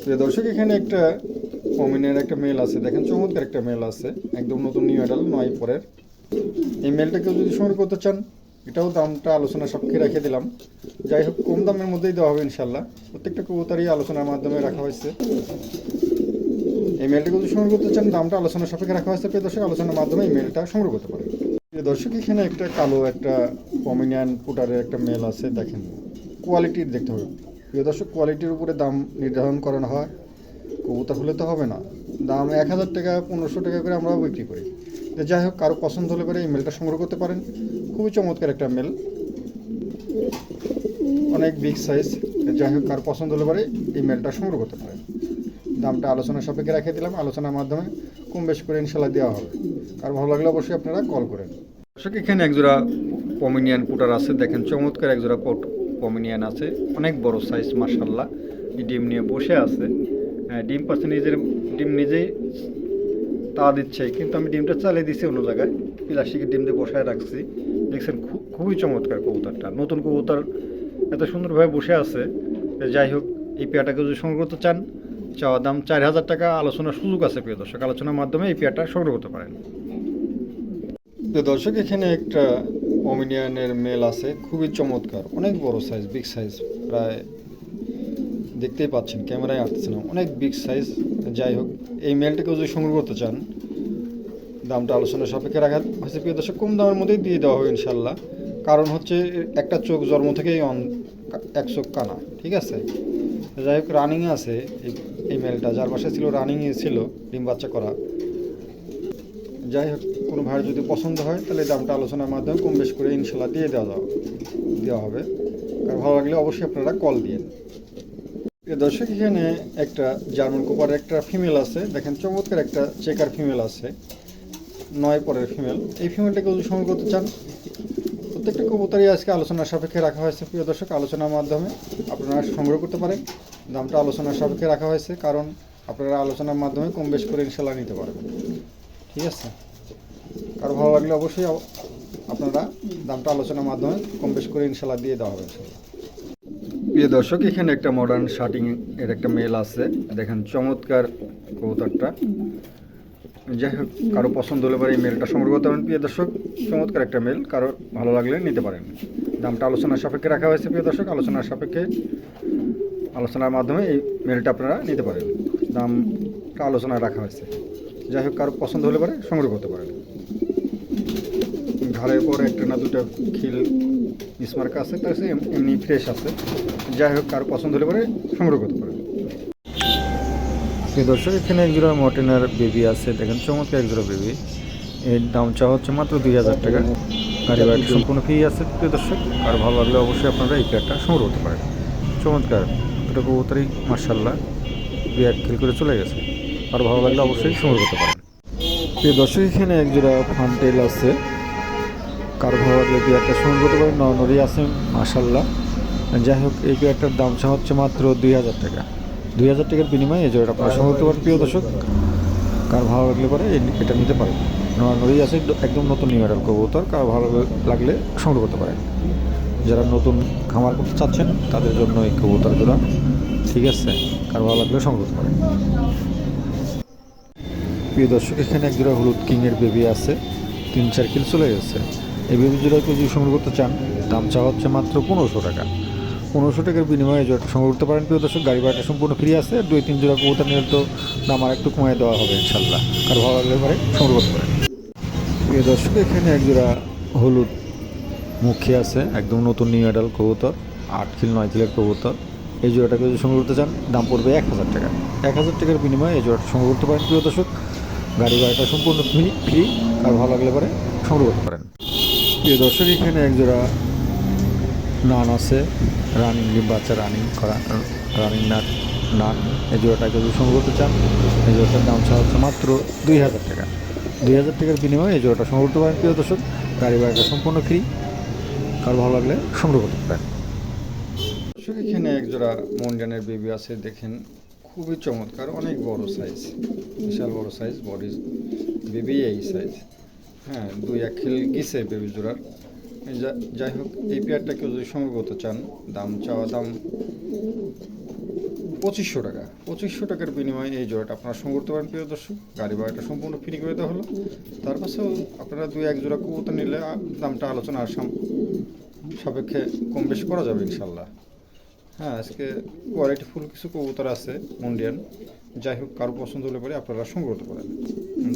প্রিয় দর্শক, এখানে একটা পমিনের একটা মেল আছে, দেখেন চমৎকার একটা মেল আছে, একদম নতুন নিউ অ্যাডাল 9 পরের। এই মেলটাকেও যদি সংগ্রহ করতে চান, এটাও দামটা আলোচনা সাপেক্ষে রেখে দিলাম। যাই হোক, কম দামের মধ্যেই দেওয়া হবে ইনশাল্লাহ। প্রত্যেকটা কবুতরই আলোচনার মাধ্যমে রাখা হয়েছে। এই মেলটাকে যদি সংগ্রহ করতে চান, দামটা আলোচনা সাপেক্ষে রাখা হয়েছে। প্রিয় দর্শক, আলোচনার মাধ্যমে এই মেলটা সংগ্রহ করতে পারেন। প্রিয় দর্শক, এখানে একটা কালো একটা পমিনিয়ান পুটারের একটা মেল আছে, দেখেন কোয়ালিটির দেখতে হবে। প্রিয় দর্শক, কোয়ালিটির উপরে দাম নির্ধারণ করানো হয়, কবুতর হলে তো হবে না। দাম 1000 টাকা 1500 টাকা করে আমরাও বিক্রি করি। তো যাই হোক, কারো পছন্দ হলে পরে এই মেলটা সংগ্রহ করতে পারেন। খুবই চমৎকার একটা মেল, অনেক বিগ সাইজ। যাই হোক, কারো পছন্দ হলে পরে এই মেলটা সংগ্রহ করতে পারেন। দামটা আলোচনার সাপেক্ষে রেখে দিলাম, আলোচনার মাধ্যমে কম বেশ করে ইনশাল্লাহ দেওয়া হবে। কার ভালো লাগলে অবশ্যই আপনারা কল করেন। দর্শক, এখানে একজোড়া পমিনিয়ান পুটার আছে, দেখেন চমৎকার একজোড়া পমিনিয়ান আছে, অনেক বড় সাইজ মাশাআল্লাহ। ডিম নিয়ে বসে আছে, ডিম পাচ্ছে, ডিম নিজেই তা দিচ্ছে, কিন্তু আমি ডিমটা চালিয়ে দিচ্ছি অন্য জায়গায়, প্লাস্টিকের ডিম দিয়ে বসায় রাখছি। দেখছেন খুবই চমৎকার কবুতরটা, নতুন কবুতর এত সুন্দরভাবে বসে আছে। যাই হোক, এই পেয়ারটাকে যদি সংগ্রহ করতে চান, চাওয়া দাম 4000 টাকা, আলোচনার সুযোগ আছে। প্রিয় দর্শক, আলোচনার মাধ্যমে এই পেয়ারটা সংগ্রহ করতে পারেন। প্রিয় দর্শক, এখানে একটা পমিনিয়ানের মেল আছে, খুবই চমৎকার, অনেক বড় সাইজ, বিগ সাইজ, প্রায় দেখতেই পাচ্ছেন, ক্যামেরায় আসতেছে না, অনেক বিগ সাইজ। যাই হোক, এই মেলটাকে যদি সংগ্রহ করতে চান, দামটা আলোচনার সাপেক্ষে রাখা হয়েছে। প্রিয় দর্শক, কম দামের মধ্যেই দিয়ে দেওয়া হবে ইনশাল্লাহ। কারণ হচ্ছে, একটা চোখ জন্ম থেকেই এক চোখ কানা, ঠিক আছে। যাই হোক, রানিংয়ে আছে এই মেলটা, যার বাসায় ছিল রানিংয়ে ছিল, ডিম বাচ্চা করা। যাই হোক, কোনো ভাইয়ের যদি পছন্দ হয়, তাহলে দামটা আলোচনার মাধ্যমে কম বেশ করে ইনশাল্লাহ দিয়ে দেওয়া হবে। আর ভালো লাগলে অবশ্যই আপনারা কল দিন। দর্শক, এখানে একটা জার্মান কোপারের একটা ফিমেল আছে, দেখেন চমৎকার একটা চেকার ফিমেল আছে, 9 পরের ফিমেল। এই ফিমেলটাকে যদি সংগ্রহ করতে চান, প্রত্যেকটা কবুতরই আজকে আলোচনার সাপেক্ষে রাখা হয়েছে। প্রিয় দর্শক, আলোচনার মাধ্যমে আপনারা সংগ্রহ করতে পারেন। দামটা আলোচনার সাপেক্ষে রাখা হয়েছে, কারণ আপনারা আলোচনার মাধ্যমে কম বেশ করে ইনশাল্লাহ নিতে পারবেন, ঠিক আছে। কারো ভালো লাগলে অবশ্যই আপনারা দামটা আলোচনার মাধ্যমে কম বেশ করে ইনশাল্লাহ দিয়ে দেওয়া হবে ইনশাল্লাহ। প্রিয় দর্শক, এখানে একটা মডার্ন শার্টিং এর একটা মেল আছে, দেখেন চমৎকার কবুতরটা। যাই হোক, কারো পছন্দ হলে পরে এই মেলটা সংগ্রহ করতে পারেন। প্রিয় দর্শক, চমৎকার একটা মেল, কারো ভালো লাগলে নিতে পারেন। দামটা আলোচনার সাপেক্ষে রাখা হয়েছে। প্রিয় দর্শক, আলোচনার সাপেক্ষে, আলোচনার মাধ্যমে এই মেলটা আপনারা নিতে পারেন। দামটা আলোচনায় রাখা হয়েছে। যাই হোক, কারো পছন্দ হলে পরে সংগ্রহ করতে পারেন। ঘাড়ের পরে একটা না দুটো খিল মিসমার্ক আছে, তার এমনি ফ্রেশ আছে। যাই হোক, কারো পছন্দ হলে পরে সংগ্রহ করতে পারেন। প্রিয় দর্শক, এখানে একজোড়া মর্টিনার বেবি আছে, দেখেন চমৎকার একজোড়া বেবি। এর দাম চাওয়া হচ্ছে মাত্র 2000 টাকা। গাড়ি বাড়ি সম্পূর্ণ ফ্রি আছে। প্রিয় দর্শক, আর ভালো লাগলে অবশ্যই আপনারা এই পেয়ারটা সংগ্রহ করতে পারেন। চমৎকার দুটো কবুতরই মার্শাল্লাহ 2-1 কিল করে চলে গেছে। আর ভালো লাগলে অবশ্যই সংগ্রহ করতে পারেন। প্রিয় দর্শক, এখানে একজোড়া ফান্টেল আছে, কারো ভালো লাগলে পেয়ারটা সংগ্রহ করতে পারেন। নরনরি আছে মার্শাল্লাহ। যাই হোক, এই পেয়ারটার দাম চাওয়া হচ্ছে মাত্র 2000 টাকা। 2000 টাকার বিনিময়ে এই জোড়াটা আপনারা সংগ্রহ করতে পারেন। প্রিয় দর্শক, কার ভালো লাগলে পরে এটা নিতে পারেন। নরনরি আছে, একদম নতুন নিউ অ্যাডাল কবুতর, কার ভালো লাগলে সংগ্রহ করতে পারেন। যারা নতুন খামার করতে চাচ্ছেন, তাদের জন্য এই কবুতর জোড়া, ঠিক আছে। কার ভালো লাগলে সংগ্রহ করতে পারেন। প্রিয় দর্শক, এখানে এক জোড়া হলুদ কিংয়ের বেবি আছে, 3-4 কিল চলে গেছে। এই বেবি জোড়াকে যদি সংগ্রহ করতে চান, দাম চাওয়া হচ্ছে মাত্র 1500 টাকা। 1500 টাকার বিনিময়ে এই জোড়াটা সংগ্রহ করতে পারেন। প্রিয় দর্শক, গাড়ি ভাড়াটা সম্পূর্ণ ফ্রি আছে। 2-3 জোড়া কবুতর নিয়ে তো দাম আর একটু কমিয়ে দেওয়া হবে ইনশাল্লাহ। কার ভালো লাগলে পরে সংগ্রহ করতে পারেন। প্রিয় দর্শক, এখানে এক জোড়া হলুদ মুখী আছে, একদম নতুন নিউ অ্যাডাল কবুতর, 8 কিল 9 কিলের কবুতর। এই জোড়াটাকে যদি সংগ্রহ করতে চান, দাম পড়বে 1000 টাকা। 1000 টাকার বিনিময়ে এই জোড়াটা সংগ্রহ করতে পারেন। প্রিয় দর্শক, গাড়ি ভাড়াটা সম্পূর্ণ ফ্রি। আর ভালো লাগলে পরে সংগ্রহ করতে পারেন। প্রিয় দর্শক, এখানে একজোড়া নান আছে, রানিং ডিম বাচ্চা, রানিং করা রানিং নান। এই জোড়াটাকে যদি সংগ্রহ করতে চান, এই জোড়াটার দাম চাওয়া হচ্ছে মাত্র 2000 টাকা। 2000 টাকার বিনিময়ে এই জোড়াটা সংগ্রহ করতে পারেন। প্রিয় দর্শক, গাড়ি ভাড়াটা সম্পূর্ণ ফ্রি। কার ভালো লাগলে সংগ্রহ করতে পারেন। দর্শক, এখানে একজোড়া মন্ডানের বেবি আছে, দেখেন খুবই চমৎকার, অনেক বড় সাইজ, বিশাল বড় সাইজ, বডি বেবি এই সাইজ। হ্যাঁ, 2-1 কিল গেছে বেবি জোড়ার। যাই হোক, এই পেয়ারটাকে যদি সংগ্রহ করতে চান, দাম 2500 টাকা। 2500 টাকার বিনিময়ে এই জোড়াটা আপনারা সংগ্রহ করতে পারেন প্রিয় দর্শক। গাড়ি ভাড়াটা সম্পূর্ণ ফ্রি করে দেওয়া হলো। তার পাশেও আপনারা 2-1 জোড়া কবুতর নিলে দামটা আলোচনার সাপেক্ষে কম বেশি করা যাবে ইনশাল্লাহ। হ্যাঁ, আজকে কোয়ালিটিফুল কিছু কবুতর আছে মুন্ডিয়ান। যাই হোক, কারো পছন্দ হলে পরে আপনারা সংগ্রহ করতে পারেন।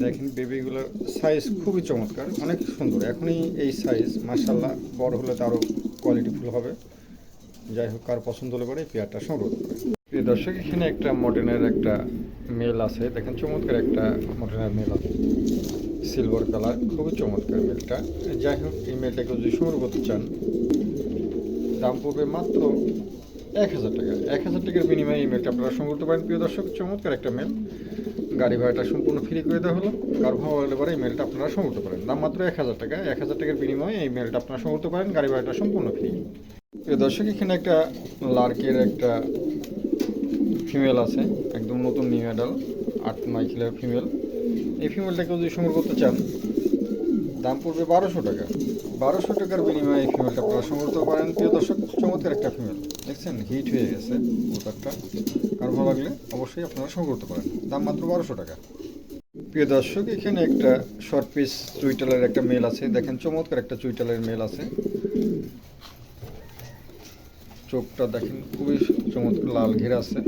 দেখেন বেবিগুলোর সাইজ খুবই চমৎকার, অনেক সুন্দর। এখনই এই সাইজ মাশাআল্লাহ, বড় হলে তো আরও কোয়ালিটিফুল হবে। যাই হোক, কার পছন্দ হলে পরে এই পেয়ারটা সংগ্রহ করতে পারেন। প্রিয় দর্শক, এখানে একটা মডেনের একটা মেল আছে। দেখেন চমৎকার একটা মডেনের মেল আছে, সিলভার কালার, খুবই চমৎকার মেলটা। যাই হোক, এই মেলটাকে যদি সংগ্রহ করতে চান, দাম পড়বে মাত্র 1000 টাকা। 1000 টাকার বিনিময়ে এই মেলটা আপনারা সংগ্রহ করতে পারেন প্রিয় দর্শক। চমৎকার একটা মেল, গাড়ি ভাড়াটা সম্পূর্ণ ফ্রি করে দেওয়া হলো। কার ভালো লাগলে পরে এই মেলটা আপনারা সংগ্রহ করতে পারেন। দাম মাত্র 1000 টাকা। 1000 টাকার বিনিময়ে এই মেলটা আপনারা সংগ্রহ করতে পারেন, গাড়ি ভাড়াটা সম্পূর্ণ ফ্রি। প্রিয় দর্শক, এখানে একটা লার্কের একটা ফিমেল আছে, একদম নতুন নিউ অ্যাডাল, 8-9 কিলোর ফিমেল। এই ফিমেলটাকে যদি সংগ্রহ করতে চান, দাম পড়বে 1200 টাকা। 1200 টাকার বিনিময়ে এই ফিমেলটা আপনারা সংগ্রহ করতে পারেন প্রিয় দর্শক। চমৎকার একটা ফিমেল, দেখছেন হিট হয়ে গেছে কবুতরটা। কার ভালো লাগলে অবশ্যই আপনারা সংগ্রহ করতে পারেন। দাম মাত্র 1200 টাকা। প্রিয় দর্শক, এখানে একটা শর্ট পিস চুইটালের একটা মেল আছে। দেখেন চমৎকার একটা চুইটালের মেল আছে, চোখটা দেখেন খুবই চমৎকার, লাল ঘেরা আছে।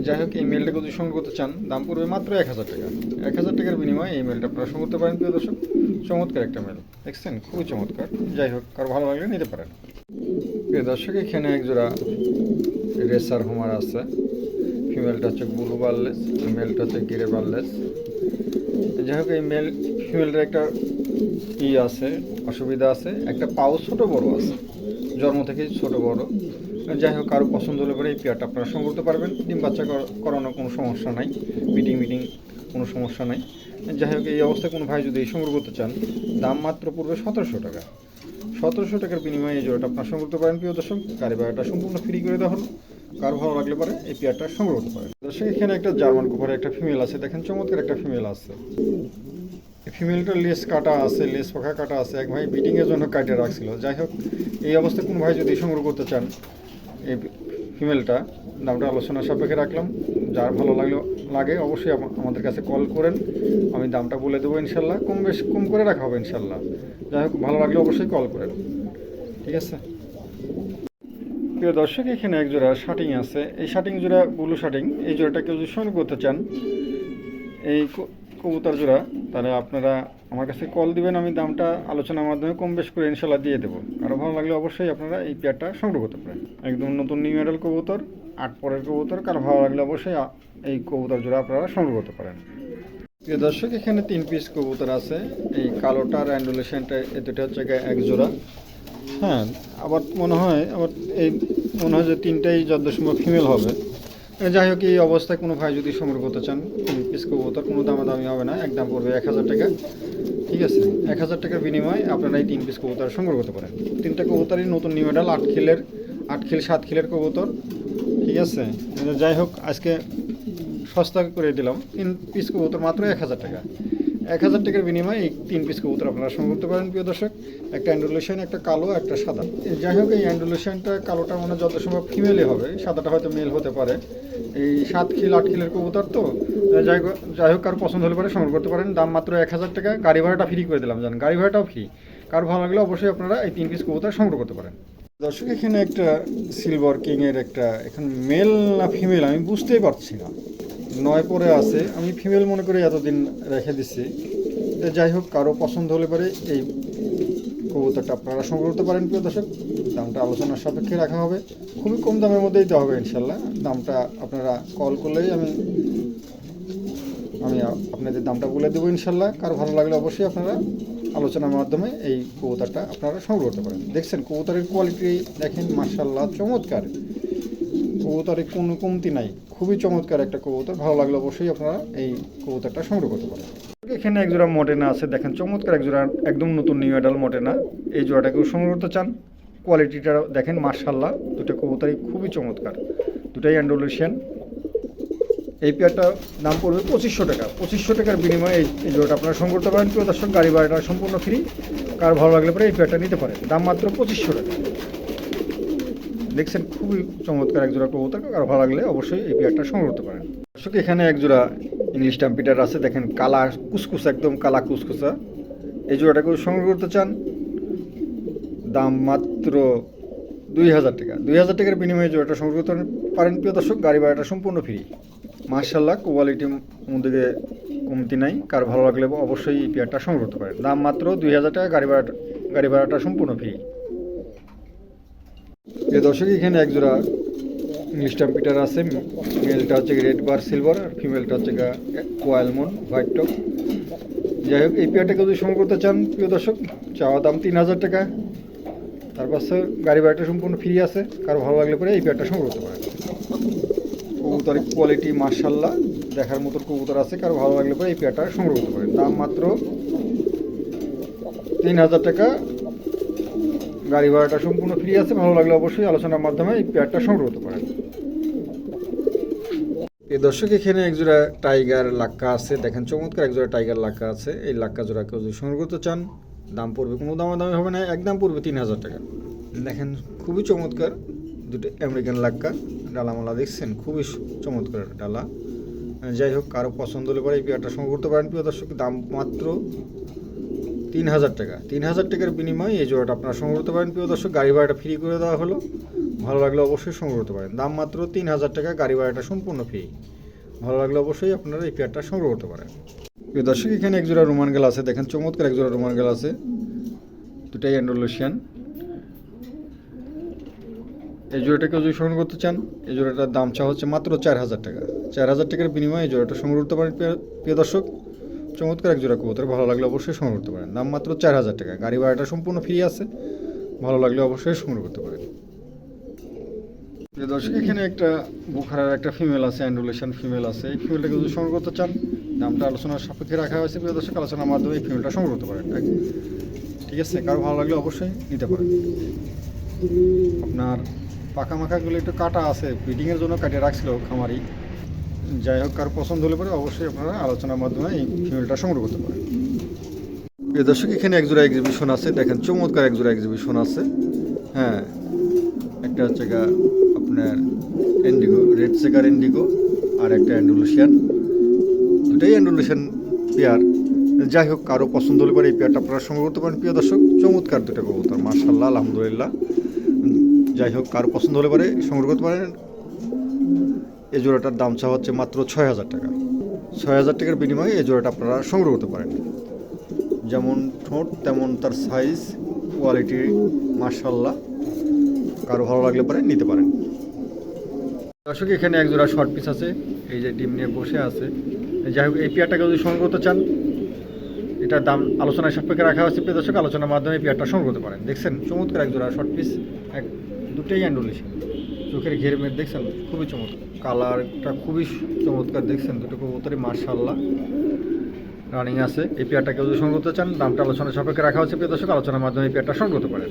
যাই হোক, এই মেলটাকে যদি সংগ্রহ করতে চান, দাম পড়বে মাত্র 1000 টাকা। 1000 টাকার বিনিময়ে এই মেলটা আপনারা সংগ্রহ করতে পারেন প্রিয় দর্শক। চমৎকার একটা মেল, দেখছেন খুবই চমৎকার। যাই হোক, কারো ভালো লাগলে নিতে পারেন। প্রিয় দর্শক, এখানে এক জোড়া রেসার হোমার আছে। ফিমেলটা হচ্ছে ব্লু বার্লেস, মেলটা হচ্ছে গ্রে বার্লেস। যাই হোক, এই ফিমেলটার একটা আছে, অসুবিধা আছে, একটা পাও ছোট বড় আছে, জন্ম থেকেই ছোট বড়। যাই হোক, কারো পছন্দ হলে পরে এই পেয়ারটা আপনারা সংগ্রহ করতে পারবেন। ডিম বাচ্চা করানোর কোনো সমস্যা নাই, মিটিং কোনো সমস্যা নাই। যাই হোক, এই অবস্থায় কোনো ভাই যদি এই সংগ্রহ করতে চান, দাম মাত্র পড়বে 1700 টাকা। 1700 টাকার বিনিময়ে এই জোড়াটা আপনারা সংগ্রহ করতে পারেন প্রিয় দর্শক। গাড়ি ভাড়াটা সম্পূর্ণ ফ্রি করে দেওয়া হলো। কারো ভালো লাগলে পরে এই পেয়ারটা সংগ্রহ করতে পারেন দর্শক। এখানে একটা জার্মান কুপারের একটা ফিমেল আছে, দেখেন চমৎকার একটা ফিমেল আছে। ফিমেলটার লেস কাটা আছে, লেস পাখা কাটা আছে, এক ভাই বিটিংয়ের জন্য কাটে রাখছিল। যাই হোক, এই অবস্থায় কোনো ভাই যদি সংগ্রহ করতে চান, এই ফিমেলটা দামটা আলোচনার সাপেক্ষে রাখলাম। যার ভালো লাগে অবশ্যই আমাদের কাছে কল করেন, আমি দামটা বলে দেবো ইনশাল্লাহ। কম করে রাখা হবে ইনশাল্লাহ। যাই হোক, ভালো লাগলে অবশ্যই কল করেন, ঠিক আছে। প্রিয় দর্শক, এখানে এক জোড়া শাটিং আছে। এই শাটিং জোড়া ব্লু শাটিং, এই জোড়াটাকে যদি সংগ্রহ করতে চান, এই কবুতর জোড়া, তাহলে আপনারা আমার কাছে কল দিবেন। আমি দামটা আলোচনার মাধ্যমে কম বেশ করে ইনশাল্লাহ দিয়ে দেবো। আরও ভালো লাগলে অবশ্যই আপনারা এই পেয়ারটা সংগ্রহ করতে পারেন। একদম নতুন নিউ মডেল কবুতর, 8 পরের কবুতর। কারো ভালো লাগলে অবশ্যই এই কবুতর জোড়া আপনারা সংগ্রহ করতে পারেন। প্রিয় দর্শক, এখানে 3 পিস কবুতর আছে। এই কালোটার অ্যান্ডুলেশনটা, এই দুটো হচ্ছে এক জোড়া। হ্যাঁ, আবার মনে হয় যে 3টাই যত সম্ভব ফিমেল হবে। যাই হোক, এই অবস্থায় কোনো ভাই যদি সংগ্রহ করতে চান, 3 পিস কবুতর, কোনো দামাদামি হবে না, একদম পড়বে 1000 টাকা, ঠিক আছে। 1000 টাকার বিনিময়ে আপনারা এই 3 পিস কবুতর সংগ্রহ করতে পারেন। 3টা কবুতরই নতুন নিউ মডেল, 8 খিল 7 খিলের কবুতর, ঠিক আছে। যাই হোক, আজকে সস্তা করে দিলাম। 3 পিস কবুতর মাত্র 1000 টাকা। 1000 টাকার বিনিময়ে এই 3 পিস কবুতর আপনারা সংগ্রহ করতে পারেন প্রিয় দর্শক। একটা অ্যান্ডুলেশন, একটা কালো, একটা সাদা। যাই হোক, এই অ্যান্ডুলেশনটা কালোটা মানে যত সম্ভব ফিমেলই হবে, সাদাটা হয়তো মেল হতে পারে। এই 7 খিল 8 খিলের কবুতর তো। যাই হোক, কারো পছন্দ হলে পরে সংগ্রহ করতে পারেন। দাম মাত্র 1000 টাকা। গাড়ি ভাড়াটা ফ্রি করে দিলাম, জান, গাড়ি ভাড়াটাও ফ্রি। কারো ভালো লাগলে অবশ্যই আপনারা এই 3 পিস কবুতর সংগ্রহ করতে পারেন। দর্শক, এখানে একটা সিলভার কিংয়ের একটা, এখন মেল না ফিমেল আমি বুঝতেই পারছি না, 9 পরে আছে। আমি ফিমেল মনে করে এতদিন রেখে দিচ্ছি। যাই হোক, কারো পছন্দ হলে পরে এই কবুতরটা আপনারা সংগ্রহ করতে পারেন প্রিয় দর্শক। দামটা আলোচনার সাপেক্ষে রাখা হবে, খুবই কম দামের মধ্যেই দিতে হবে ইনশাল্লাহ। দামটা আপনারা কল করলেই আমি আপনাদের দামটা বলে দেবো ইনশাল্লাহ। কারো ভালো লাগলে অবশ্যই আপনারা আলোচনার মাধ্যমে এই কবুতরটা আপনারা সংগ্রহ করতে পারেন। দেখছেন কবুতরের কোয়ালিটি দেখেন, মাশাআল্লাহ, চমৎকার। কবুতরের কোনো কমতি নাই, খুবই চমৎকার একটা কবুতর। ভালো লাগলে অবশ্যই আপনারা এই কবুতরটা সংগ্রহ করতে পারেন। এখানে এক জোড়া মটেনা আছে, দেখেন চমৎকার এক জোড়া, একদম নতুন নিউ অ্যাডাল মটেনা। এই জোড়াটাকেও সংগ্রহ করতে চান, কোয়ালিটিটা দেখেন মাশাআল্লাহ। দুটো কবুতরই খুবই চমৎকার, দুটাই অ্যান্ডুলেশন। এই পেয়ারটার দাম পড়বে 2500 টাকা। 2500 টাকার বিনিময়ে এই জোড়াটা আপনারা সংগ্রহ করতে পারেন প্রিয় দর্শক। গাড়ি ভাড়াটা সম্পূর্ণ ফ্রি। কার ভালো লাগলে পরে এই পেয়ারটা নিতে পারেন। দাম মাত্র 2500 টাকা। দেখছেন খুবই চমৎকার এক জোড়া কবুতর, আর ভালো লাগলে অবশ্যই এই পেয়ারটা সংগ্রহ করতে পারেন। দর্শক এখানে এক জোড়া ইংলিশ টাম্পিটার আছে, দেখেন কালা কুসকুসা, একদম কালা কুসকুসা। এই জোড়াটাকে সংগ্রহ করতে চান, দাম মাত্র 2000 টাকা। 2000 টাকার বিনিময়ে জোড়াটা সংগ্রহ করতে পারেন প্রিয় দর্শক। গাড়ি ভাড়াটা সম্পূর্ণ ফ্রি। মার্শাল্লাহ, কোয়ালিটির মধ্যে কমতি নাই। কার ভালো লাগলে অবশ্যই এই পেয়ারটা সংগ্রহ করতে পারেন। দাম মাত্র 2000 টাকা, গাড়ি ভাড়াটা সম্পূর্ণ ফ্রি। প্রিয় দর্শক এখানে এক জোড়া ইংলিশ টাম্পিটার আছে, মেলটা হচ্ছে রেড বার সিলভার, আর ফিমেলটা হচ্ছে কোয়ালমন হোয়াইট টপ। যাই হোক, এই পেয়ারটাকে যদি সংগ্রহ করতে চান প্রিয় দর্শক, চাওয়া দাম 3000 টাকা। তার পাশে গাড়ি ভাড়াটা সম্পূর্ণ ফ্রি আছে। কারো ভালো লাগলে পরে এই পেয়ারটা সংগ্রহ করতে পারেন। কবুতরের কোয়ালিটি মার্শাল্লাহ দেখার মতো কবুতর আছে। কারো ভালো লাগলে পরে এই পেয়ারটা সংগ্রহ করতে পারেন। দাম মাত্র 3000 টাকা, গাড়ি ভাড়াটা সম্পূর্ণ ফ্রি আছে। ভালো লাগলে অবশ্যই আলোচনার মাধ্যমে এই পেয়ারটা সংগ্রহ করতে পারেন। এই দর্শক এখানে একজোড়া টাইগার লাক্কা আছে, দেখেন চমৎকার একজোড়া টাইগার লাক্কা আছে। এই লাক্কা জোড়াকে যদি সংগ্রহ করতে চান, দাম পড়বে কোনো দামাদামি হবে না, একদম পড়বে 3000 টাকা। দেখেন খুবই চমৎকার দুটো আমেরিকান লাক্কা, ডালামালা দেখছেন খুবই চমৎকার ডালা। যাই হোক, কারো পছন্দ হলে পরে এই পেয়ারটা সংগ্রহ করতে পারেন প্রিয় দর্শক। দাম মাত্র 3000 টাকা। 3000 টাকার বিনিময়ে এই জোড়াটা আপনারা সংগ্রহ করতে পারেন প্রিয় দর্শক। গাড়ি ভাড়াটা ফ্রি করে দেওয়া হলো, ভালো লাগলে অবশ্যই সংগ্রহ করতে পারেন। দাম মাত্র 3000 টাকা, গাড়ি ভাড়াটা সম্পূর্ণ ফ্রি। ভালো লাগলে অবশ্যই আপনারা এই পেয়ারটা সংগ্রহ করতে পারেন। প্রিয় দর্শক এখানে একজোড়া রোমান গাল আছে, দেখেন চমৎকার একজোড়া রোমান গাল আছে, দুটাই অ্যান্ডোলেশিয়ান। এই জোড়াটাকে যদি সংগ্রহ করতে চান, এই জোড়াটার দাম চা হচ্ছে মাত্র 4000 টাকা। 4000 টাকার বিনিময়ে এই জোড়াটা সংগ্রহ করতে পারেন প্রিয় দর্শক। চমৎকার এক জোড়া কবুতর, ভালো লাগলে অবশ্যই সংগ্রহ করতে পারেন। দাম মাত্র 4000 টাকা, গাড়ি ভাড়াটা সম্পূর্ণ ফ্রি আছে। ভালো লাগলে অবশ্যই সংগ্রহ করতে পারেন। প্রিয় দর্শক এখানে একটা বুখারার একটা ফিমেল আছে, অ্যান্ডোলেশন ফিমেল আছে। এই ফিমেলটাকে যদি সংগ্রহ করতে চান, দামটা আলোচনার সাপেক্ষে রাখা হয়েছে প্রিয় দর্শক। আলোচনার মাধ্যমে এই ফিমেলটা সংগ্রহ করতে পারেন, ঠিক আছে। কারো ভালো লাগলে অবশ্যই নিতে পারেন। আপনার পাখা মাখাগুলো একটু কাটা আছে, ব্রিডিংয়ের জন্য কাটিয়ে রাখছিল খামারি। যাই হোক, কারো পছন্দ হলে পরে অবশ্যই আপনারা আলোচনার মাধ্যমে এই ফিমেলটা সংগ্রহ করতে পারেন। প্রিয় দর্শক এখানে একজোড়া এক্সিবিশন আছে, দেখেন চমৎকার একজোড়া এক্সিবিশন আছে। হ্যাঁ, একটা হচ্ছে আপনার ইন্ডিগো, রেড চেকার ইন্ডিগো, আর একটা অ্যান্ডোলেশিয়ান। দুটাই অ্যান্ডোলেশিয়ান পেয়ার। যাই হোক, কারো পছন্দ হলে পরে এই পেয়ারটা আপনারা সংগ্রহ করতে পারেন প্রিয় দর্শক। চমৎকার দুটো কবুতর, মার্শাল্লাহ, আলহামদুলিল্লাহ। যাই হোক, কারো পছন্দ হলে পরে সংগ্রহ করতে পারেন। এই জোড়াটার দাম চা হচ্ছে মাত্র 6000 টাকা। 6000 টাকার বিনিময়ে এই জোড়াটা আপনারা সংগ্রহ করতে পারেন। যেমন ঠোঁট তেমন তার সাইজ, কোয়ালিটি মার্শাল্লাহ। কারো ভালো লাগলে পরে নিতে পারেন। দর্শক এখানে এক জোড়া শর্ট পিস আছে, এই যে ডিম নিয়ে বসে আছে। যাই হোক, এই পেয়ারটাকে যদি সংগ্রহ করতে চান, এটার দাম আলোচনার সাপেক্ষে রাখা হচ্ছে প্রিয় দর্শক। আলোচনার মাধ্যমে এই পেয়ারটা সংগ্রহ করতে পারেন। দেখছেন চমৎকার এক জোড়া শর্ট পিস, দুটোই অ্যান্ডোলেশিয়ান। চোখের ঘের মেয়ে দেখছেন খুবই চমৎকার, কালারটা খুবই চমৎকার। দেখছেন দুটো কবুতরই মার্শাল্লাহ রানিং আছে। এই পেয়ারটাকে যদি সংগ্রহ করতে চান, দামটা আলোচনার সাপেক্ষে রাখা হচ্ছে প্রিয় দর্শক। আলোচনার মাধ্যমে এই পেয়ারটা সংগ্রহ করতে পারেন।